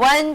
1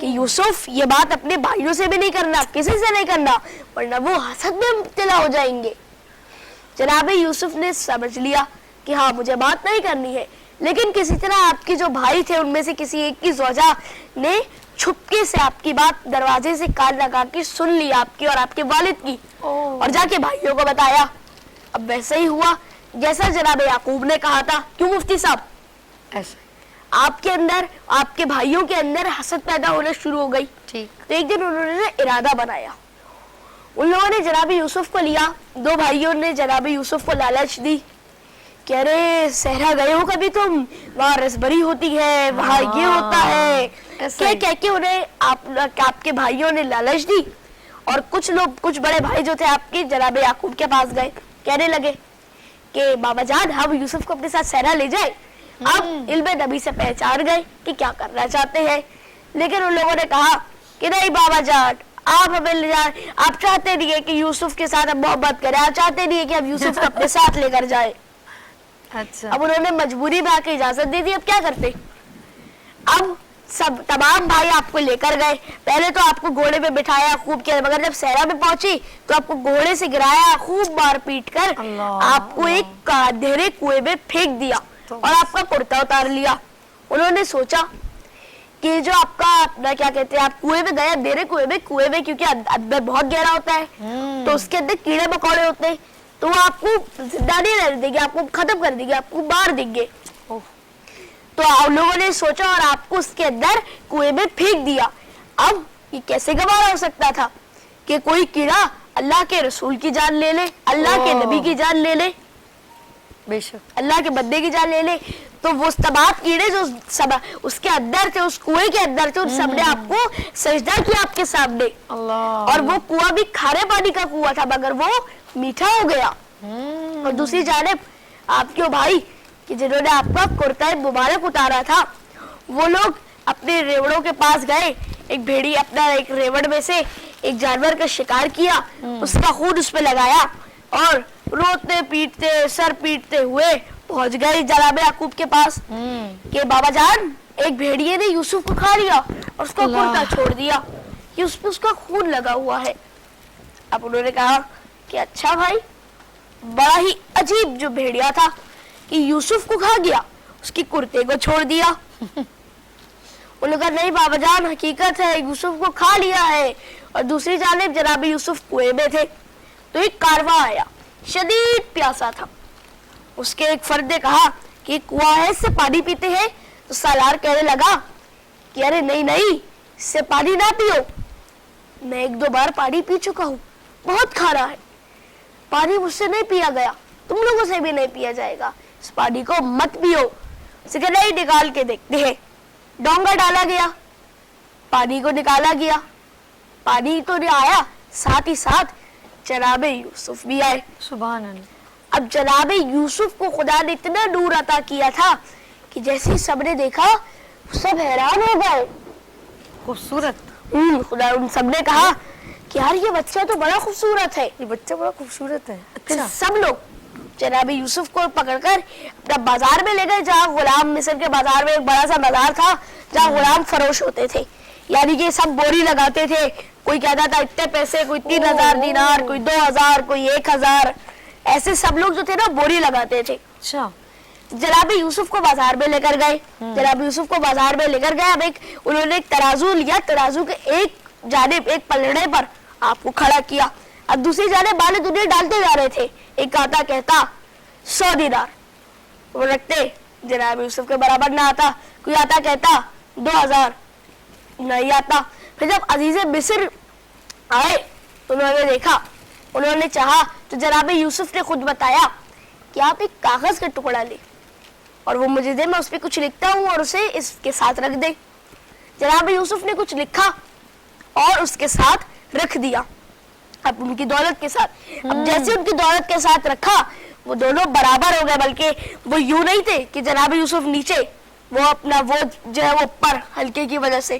کہ یوسف یہ بات اپنے بھائیوں سے بھی نہیں کرنا, کسی سے نہیں کرنا, ورنہ وہ حسد میں مبتلا ہو جائیں گے. جناب یوسف نے سمجھ لیا کہ ہاں مجھے بات نہیں کرنی ہے, لیکن کسی طرح آپ کے جو بھائی تھے ان میں سے کسی ایک کی زوجہ نے چھپکے سے آپ کی بات دروازے سے کان لگا کے سن لی, آپ کی اور آپ کے والد کی, اور جا کے بھائیوں کو بتایا. اب ویسے ہی ہوا جیسا جناب یعقوب نے کہا تھا. کیوں مفتی صاحب؟ ایسے آپ کے اندر, آپ کے بھائیوں کے اندر حسد پیدا ہونا شروع ہو گئی. ٹھیک. تو ایک دن انہوں نے ارادہ بنایا, ان لوگوں نے جناب یوسف کو لیا, دو بھائیوں نے جناب یوسف کو لالچ دی کہ ارے صحرا گئے ہو کبھی تم, وہاں رسبری ہوتی ہے, وہاں یہ ہوتا ہے, کہہ کے انہیں آپ کے بھائیوں نے لالچ دی. اور کچھ لوگ, کچھ بڑے بھائی جو تھے آپ کے جناب یعقوب کے پاس گئے, کہنے لگے کہ بابا جان ہم یوسف کو اپنے ساتھ صحرا لے جائیں. اب علم نبی سے پہچان گئے کہ کیا کرنا چاہتے ہیں, لیکن ان لوگوں نے کہا کہ نہیں بابا جان آپ ہمیں لے جائیں, آپ چاہتے نہیں ہے کہ یوسف کے ساتھ ہم محبت کریں, آپ چاہتے نہیں ہے کہ ہم یوسف کو اپنے ساتھ لے کر جائیں. اچھا. اب انہوں نے مجبوری میں آ کے اجازت دے دی. اب کیا کرتے؟ اب سب تمام بھائی آپ کو لے کر گئے. پہلے تو آپ کو گھوڑے پہ بٹھایا خوب کیا, مگر جب صحرا میں پہنچی تو آپ کو گھوڑے سے گرایا, خوب مار پیٹ کر آپ کو ایک اندھیرے کنویں میں پھینک دیا اور آپ کا کرتا اتار لیا. انہوں نے سوچا کہ جو آپ کا اپنا کیا کہتے ہیں, آپ کنویں میں گئے, اندھیرے کنویں میں کیونکہ اندر بہت گہرا ہوتا ہے تو اس کے اندر کیڑے مکوڑے ہوتے ہیں, تو وہ آپ کو زندہ نہیں رہنے دیں گے, آپ کو ختم کر دیں گے, آپ کو مار دیں گے. تو آپ لوگوں نے سوچا اور آپ کو اس کے اندر کنویں میں پھینک دیا. اب یہ کیسے گوارا ہو سکتا تھا کہ کوئی کیڑا اللہ کے رسول کی جان لے لے, اللہ کے نبی کی جان لے لے, بے شک اللہ کے بندے کی جان لے لے. تو وہ تمام کیڑے جو اس کے اندر تھے, اس کنویں کے اندر تھے, ان سب نے آپ کو سجدہ کیا آپ کے سامنے. اور وہ کنواں بھی کھارے پانی کا کنواں تھا مگر وہ میٹھا ہو گیا. اور دوسری جانب آپ کے بھائی کہ جنہوں نے آپ کا کرتا مبارک اتارا تھا, وہ لوگ اپنے ریوڑوں کے پاس گئے, ایک بھیڑی اپنا ایک ریوڑ میں سے ایک جانور کا شکار کیا, اس کا خون اس پہ لگایا اور روتے پیٹتے سر پیٹتے ہوئے پہنچ گئے جناب یعقوب کے پاس کہ بابا جان ایک بھیڑیے نے یوسف کو کھا لیا اور اس کو کرتا چھوڑ دیا, کہ اس پہ اس کا خون لگا ہوا ہے. اب انہوں نے کہا کہ اچھا بھائی, بڑا ہی عجیب جو بھیڑیا تھا کہ یوسف کو کھا گیا, اس کی کرتے کو چھوڑ دیا. انہوں نے کہا نہیں بابا جان حقیقت ہے, یوسف کو کھا لیا ہے. اور دوسری جانب جناب یوسف کنویں میں تھے تو ایک کارواں آیا, شدید پیاسا تھا. اس کے ایک فرد نے کہا کہ کنواں ہے, اس سے پانی پیتے ہیں. تو سالار کہنے لگا کہ ارے نہیں نہیں, اس سے پانی نہ پیو, میں ایک دو بار پانی پی چکا ہوں, بہت کھارا ہے, پانی مجھ سے نہیں پیا گیا, تم لوگوں سے بھی نہیں پیا جائے گا, اس پانی کو مت پیو. اسے کہ نہیں, نکال کے دیکھتے ہیں. ڈونگا ڈالا گیا, پانی کو نکالا گیا, پانی تو نہیں آیا, ساتھ ہی ساتھ جناب یوسف بھی آئے. سبحان اللہ. اب جناب یوسف کو خدا نے اتنا نور عطا کیا تھا کہ جیسے سب نے دیکھا سب حیران ہو گئے. خوبصورت. خدا ان سب نے کہا کہ یار یہ بچہ تو بڑا خوبصورت ہے, یہ بچہ بڑا خوبصورت ہے. پھر سب لوگ جناب یوسف کو پکڑ کر اپنا بازار میں لے گئے, جہاں غلام, مصر کے بازار میں ایک بڑا سا بازار تھا جہاں غلام فروش ہوتے تھے, یعنی کہ سب بوری لگاتے تھے. کوئی کہتا تھا اتنے پیسے, کوئی 3000 دینار, کوئی 2000, کوئی 1000, ایسے سب لوگ جو تھے نا بوری لگاتے تھے. اچھا. جناب یوسف کو بازار میں لے کر گئے, جناب یوسف کو بازار میں لے کر گئے. اب انہوں نے ایک ترازو لیا, ترازو کے ایک جانب ایک پلڑے پر آپ کو کھڑا کیا, اب دوسری جانب بالے دنیا ڈالتے جا رہے تھے. ایک آتا کہتا 100 دینار, وہ رکھتے جناب یوسف کے برابر نہ آتا. کوئی آتا کہتا 2000, نہیں آتا. پھر جب عزیز مصر آئے تو انہوں نے دیکھا, انہوں نے چاہا تو جناب یوسف نے خود بتایا کہ آپ ایک کاغذ کا ٹکڑا لیں اور وہ مجھے دے, میں اس پہ کچھ لکھتا ہوں اور اسے اس کے ساتھ رکھ دے. جناب یوسف نے کچھ لکھا اور اس کے ساتھ رکھ دیا, اب ان کی دولت کے ساتھ. اب جیسے ان کی دولت کے ساتھ رکھا وہ دونوں برابر ہو گئے, بلکہ وہ یوں نہیں تھے کہ جناب یوسف نیچے, وہ اپنا وہ جو ہے وہ اوپر ہلکے کی وجہ سے,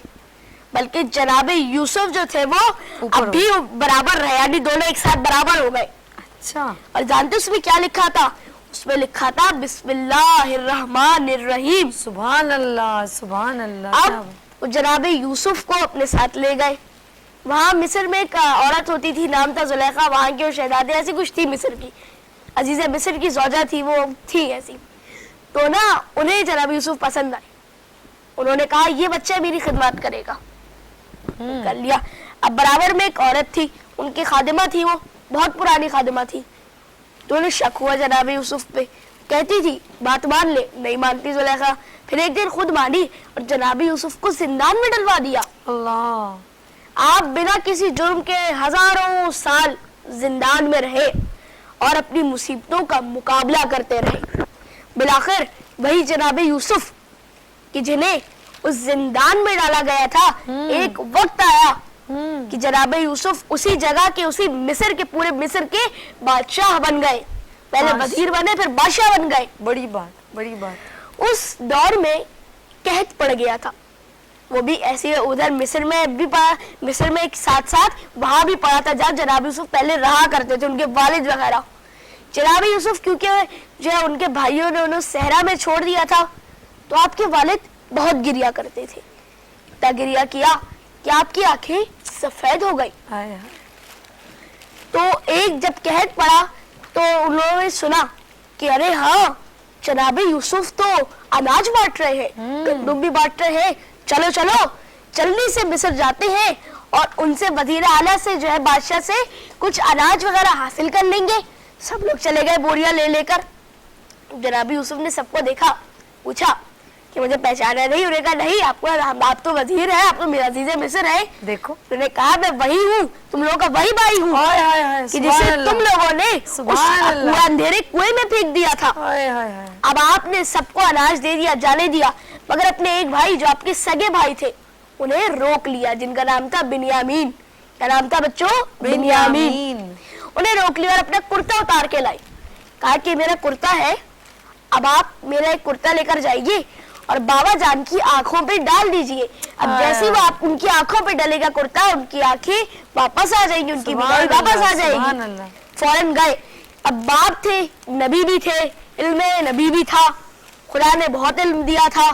بلکہ جناب یوسف جو تھے وہ اب بھی برابر رہے, یعنی دونوں ایک ساتھ برابر ہو گئے. اچھا. اور جانتے اس میں کیا لکھا تھا؟ اس میں لکھا تھا بسم اللہ الرحمن الرحیم. سبحان اللہ, سبحان اللہ. اب وہ جناب یوسف کو اپنے ساتھ لے گئے. وہاں مصر میں ایک عورت ہوتی تھی, نام تھا زلیخا, وہاں کے وہ شہزادے ایسی کچھ تھی مصر کی, عزیز مصر کی زوجہ تھی, وہ تھی ایسی. تو نا انہیں جناب یوسف پسند آئے. انہوں نے کہا یہ بچہ میری خدمات کرے گا. کر لیا. اب برابر میں ایک عورت تھی, ان کی خادمہ تھی, وہ بہت پرانی خادمہ تھی. تو انہیں شک ہوا جناب یوسف پہ, کہتی تھی بات مان لے, نہیں مانتی زلیخا. پھر ایک دن خود مانی اور جناب یوسف کو زندان میں ڈلوا دیا. اللہ. آپ بنا کسی جرم کے ہزاروں سال زندان میں رہے اور اپنی مصیبتوں کا مقابلہ کرتے رہے. بالآخر وہی جناب یوسف کہ جنہیں اس زندان میں ڈالا گیا تھا, ایک وقت آیا کہ جناب یوسف اسی جگہ کے, اسی مصر کے, پورے مصر کے بادشاہ بن گئے. پہلے وزیر بنے, پھر بادشاہ بن گئے. بڑی بات, بڑی بات. اس دور میں قحط پڑ گیا تھا, وہ بھی ایسے ادھر مصر میں بھی پڑا, مصر میں ایک ساتھ ساتھ وہاں بھی پڑا تھا جہاں جناب یوسف پہلے رہا کرتے تھے, ان کے والد وغیرہ. جناب یوسف کیونکہ جو ہے ان کے بھائیوں نے انہیں صحرا میں چھوڑ دیا تھا, تو آپ کے والد بہت گریا کرتے تھے. اتنا گریا کیا کہ آپ کی آنکھیں سفید ہو گئی. تو ایک جب قحط پڑا تو انہوں نے سنا کہ ارے ہاں جناب یوسف تو اناج بانٹ رہے ہیں, گندم بھی بانٹ رہے ہیں, چلو چلو جلدی سے مصر جاتے ہیں اور ان سے وزیر اعلیٰ سے جو ہے بادشاہ سے کچھ اناج وغیرہ حاصل کر لیں گے. سب لوگ چلے گئے بوریاں لے لے کر. جناب یوسف نے سب کو دیکھا, پوچھا کہ مجھے پہچانا نہیں. انہوں نے کہا نہیں, آپ تو وزیر ہیں, آپ تو میرا عزیز مصر ہیں. دیکھو, انہوں نے کہا میں وہی ہوں, تم لوگوں کا وہی بھائی ہوں کہ جسے تم لوگوں نے اس اندھیرے کنویں میں پھینک دیا تھا. اب آپ نے سب کو اناج دے دیا, جانے دیا, مگر اپنے ایک بھائی جو آپ کے سگے بھائی تھے انہیں روک لیا, جن کا نام تھا بنیامین. کیا نام تھا بچوں؟ بنیامین. انہیں روک لیا اور اپنا کرتا اتار کے لائے. کہا کہ میرا کرتا ہے, اب آپ میرا ایک کرتا لے کر جائیے اور بابا جان کی آنکھوں پہ ڈال دیجئے. اب جیسے وہ آپ ان کی آنکھوں پہ ڈلے گا کرتا, ان کی آنکھیں واپس آ جائیں گی, ان کی بیماری واپس آ جائے گی. فوراً گئے. اب باپ تھے, نبی بھی تھے, علم نبی بھی تھا, خدا نے بہت علم دیا تھا,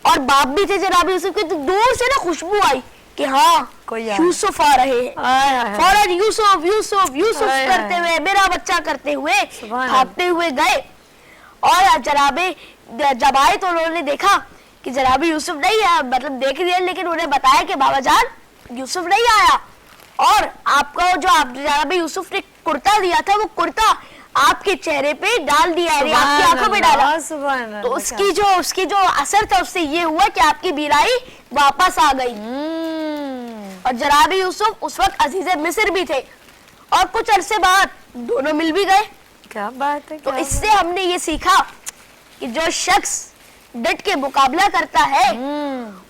اور باپ بھی تھے جناب یوسف کے. تو دور سے نا خوشبو آئی کہ ہاں یوسف آ رہے ہیں. فوراً یوسف یوسف یوسف کرتے ہوئے, میرا بچہ کرتے ہوئے بھاگتے ہوئے گئے. اور جب آئے تو انہوں نے دیکھا کہ جناب یوسف نہیں آیا, مطلب دیکھ لیا, لیکن انہیں بتایا کہ بابا جان یوسف نہیں آیا, اور آپ کو جو آپ جناب یوسف نے کرتا دیا تھا وہ کرتا آپ کے چہرے پہ ڈال دیا ہے, آپ کی آنکھوں پہ ڈالا. تو اس کی جو اثر تھا اس سے یہ ہوا کہ آپ کی بیرائی واپس آ گئی. اور جناب یوسف اس وقت عزیز مصر بھی تھے, اور کچھ عرصے بعد دونوں مل بھی گئے. کیا بات ہے. تو اس سے ہم نے یہ سیکھا کہ جو شخص ڈٹ کے مقابلہ کرتا ہے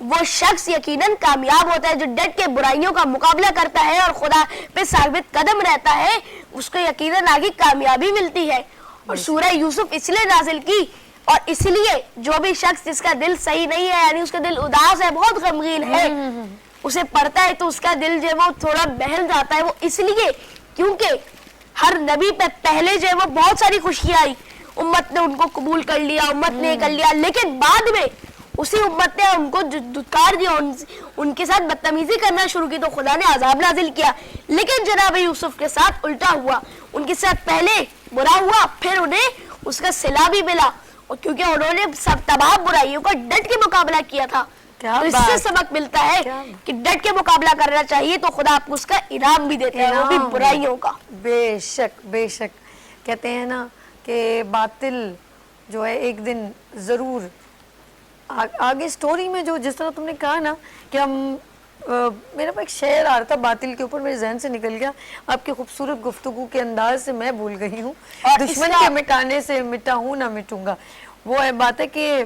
وہ شخص یقیناً کامیاب ہوتا ہے. جو ڈٹ کے برائیوں کا مقابلہ کرتا ہے اور خدا پہ ثابت قدم رہتا ہے, اس کو یقیناً آگے کامیابی ملتی ہے. اور سورہ یوسف اس لیے نازل کی, اور اس لیے جو بھی شخص جس کا دل صحیح نہیں ہے, یعنی اس کا دل اداس ہے, بہت غمگین ہے, اسے پڑھتا ہے تو اس کا دل جو ہے وہ تھوڑا بہل جاتا ہے. وہ اس لیے کیونکہ ہر نبی پہ پہلے جو ہے وہ بہت ساری خوشیاں آئی, امت نے ان کو قبول کر لیا, امت نے کر لیا, لیکن بعد میں اسی امت نے ان کو دھتکار دیا, ان کے ساتھ بدتمیزی کرنا شروع کی, تو خدا نے عذاب نازل کیا. لیکن جناب یوسف کے ساتھ الٹا ہوا, ان کے ساتھ پہلے برا ہوا, پھر انہیں اس کا صلہ بھی ملا, اور کیونکہ انہوں نے سب تمام برائیوں کا ڈٹ کے مقابلہ کیا تھا. تو اس سے سبق ملتا ہے کہ ڈٹ کے مقابلہ کرنا چاہیے, تو خدا آپ کو اس کا انعام بھی دیتے ہیں, وہ بھی برائیوں کا. بے شک, بے شک. کہتے ہیں نا کہ باطل جو ہے ایک دن ضرور آگے سٹوری میں, جو جس طرح تم نے کہا نا کہ ہم, میرے پاس ایک شعر آ رہا تھا باطل کے اوپر, میرے ذہن سے نکل گیا, آپ کی خوبصورت گفتگو کے انداز سے میں بھول گئی ہوں. دشمن کے مٹانے سے مٹا ہوں نہ مٹوں گا. وہ ہے بات ہے کہ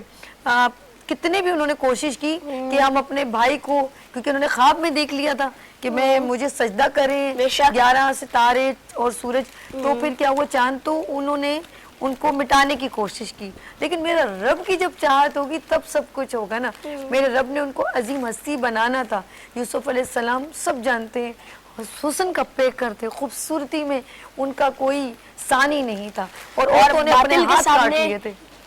کتنے بھی انہوں نے کوشش کی کہ ہم اپنے بھائی کو, کیونکہ انہوں نے خواب میں دیکھ لیا تھا کہ مجھے سجدہ کریں 11 ستارے اور سورج, تو پھر کیا ہوا, چاند, تو انہوں نے ان کو مٹانے کی کوشش کی. لیکن میرا رب کی جب چاہت ہوگی تب سب کچھ ہوگا نا. میرے رب نے ان کو عظیم ہستی بنانا تھا. یوسف علیہ السلام سب جانتے ہیں, حسن کا پیک کرتے, خوبصورتی میں ان کا کوئی ثانی نہیں تھا, اور عورتوں نے اپنے ہاتھ کاٹ لیے تھے.